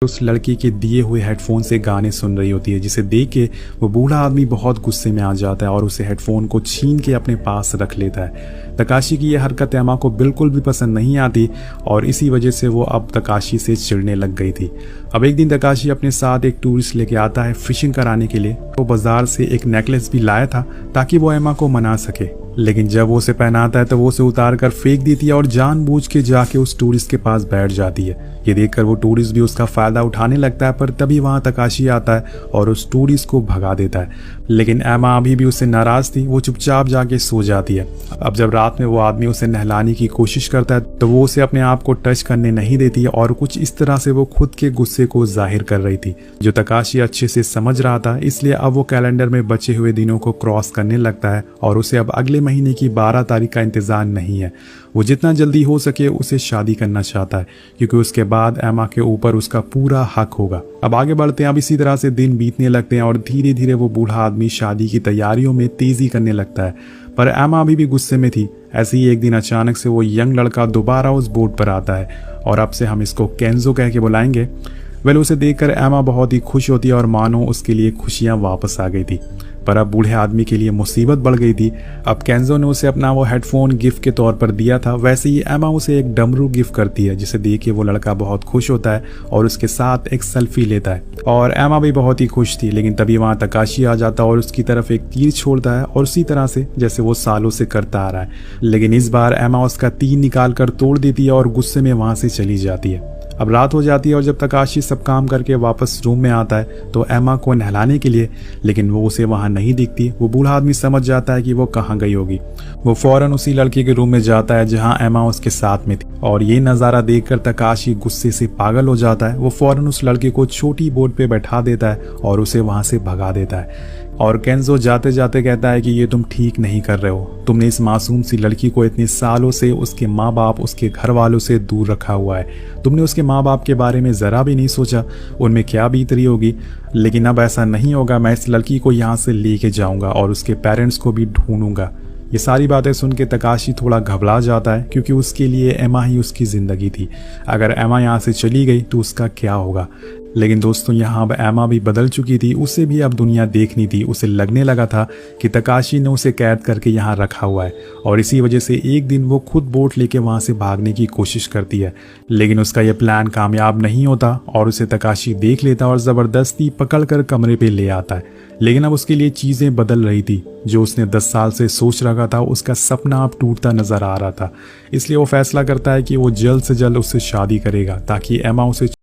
उस लड़की के दिए हुए हेडफोन से गाने सुन रही होती है, जिसे देख के वो बूढ़ा आदमी बहुत गुस्से में आ जाता है और उसे हेडफोन को छीन के अपने पास रख लेता है। तकाशी की यह हरकत एमा को बिल्कुल भी पसंद नहीं आती और इसी वजह से वो अब तकाशी से चिढ़ने लग गई थी। अब एक दिन तकाशी अपने साथ एक टूरिस्ट लेके आता है फिशिंग कराने के लिए। वो बाजार से एक नेकलेस भी लाया था ताकि वो एमा को मना सके, लेकिन जब वो उसे पहनाता है तो वो उसे उतार कर फेंक देती है और जानबूझ के जाके उस टूरिस्ट के पास बैठ जाती है। ये देखकर वो टूरिस्ट भी उसका फायदा उठाने लगता है, पर तभी वहां तकाशी आता है और उस टूरिस्ट को भगा देता है। लेकिन एमा अभी भी उससे नाराज थी, वो चुपचाप जाके सो जाती है। अब जब रात में वो आदमी उसे नहलाने की कोशिश करता है तो वो उसे अपने आप को टच करने नहीं देती है और कुछ इस तरह से वो खुद के गुस्से को जाहिर कर रही थी, जो तकाशी अच्छे से समझ रहा था। इसलिए अब वो कैलेंडर में बचे हुए दिनों को क्रॉस करने लगता है और उसे अब अगले महीने की 12 तारीख का इंतजार नहीं है। वो जितना जल्दी हो सके उसे शादी करना चाहता है, क्योंकि उसके बाद एमा के ऊपर उसका पूरा हक होगा। अब आगे बढ़ते हैं। अब इसी तरह से दिन बीतने लगते हैं और धीरे धीरे वो बूढ़ा आदमी शादी की तैयारियों में तेजी करने लगता है, पर एमा अभी भी गुस्से में थी। ऐसे ही एक दिन अचानक से वो यंग लड़का दोबारा उस बोट पर आता है और अब से हम इसको केंजो कह के बुलाएंगे। उसे देखकर एमा बहुत ही खुश होती है और मानो उसके लिए खुशियां वापस आ गई थी, पर अब बूढ़े आदमी के लिए मुसीबत बढ़ गई थी। अब केंजो ने उसे अपना वो हेडफोन गिफ्ट के तौर पर दिया था, वैसे ही एमा उसे एक डमरू गिफ्ट करती है, जिसे देख के वो लड़का बहुत खुश होता है और उसके साथ एक सेल्फी लेता है। और एमा भी बहुत ही खुश थी, लेकिन तभी वहाँ तकाशी आ जाता है और उसकी तरफ एक तीर छोड़ता है और उसी तरह से जैसे वो सालों से करता आ रहा है। लेकिन इस बार एमा उसका तीर निकाल कर तोड़ देती है और गुस्से में वहाँ से चली जाती है। अब रात हो जाती है और जब तकाशी सब काम करके वापस रूम में आता है तो एमा को नहलाने के लिए, लेकिन वो उसे वहां नहीं दिखती। वो बूढ़ा आदमी समझ जाता है कि वो कहाँ गई होगी। वो फौरन उसी लड़की के रूम में जाता है जहां एमा उसके साथ में थी, और ये नज़ारा देखकर तकाशी गुस्से से पागल हो जाता है। वो फौरन उस लड़के को छोटी बोट पे बैठा देता है और उसे वहां से भगा देता है। और केंजो जाते जाते कहता है कि ये तुम ठीक नहीं कर रहे हो। तुमने इस मासूम सी लड़की को इतने सालों से उसके माँ बाप, उसके घर वालों से दूर रखा हुआ है। तुमने उसके माँ बाप के बारे में ज़रा भी नहीं सोचा उनमें क्या बीत रही होगी। लेकिन अब ऐसा नहीं होगा। मैं इस लड़की को यहाँ से लेके जाऊँगा और उसके पेरेंट्स को भी ढूंढूंगा। ये सारी बातें सुन के तकाशी थोड़ा घबरा जाता है, क्योंकि उसके लिए एमा ही उसकी ज़िंदगी थी। अगर एमा यहाँ से चली गई तो उसका क्या होगा। लेकिन दोस्तों, यहाँ अब एमा भी बदल चुकी थी। उसे भी अब दुनिया देखनी थी। उसे लगने लगा था कि तकाशी ने उसे कैद करके यहाँ रखा हुआ है, और इसी वजह से एक दिन वो खुद बोट लेके वहाँ से भागने की कोशिश करती है। लेकिन उसका यह प्लान कामयाब नहीं होता और उसे तकाशी देख लेता और ज़बरदस्ती पकड़ कर कमरे पे ले आता है। लेकिन अब उसके लिए चीज़ें बदल रही थी। जो उसने 10 साल से सोच रखा था, उसका सपना अब टूटता नजर आ रहा था। इसलिए वो फैसला करता है कि वो जल्द से जल्द उससे शादी करेगा ताकि एमा उसे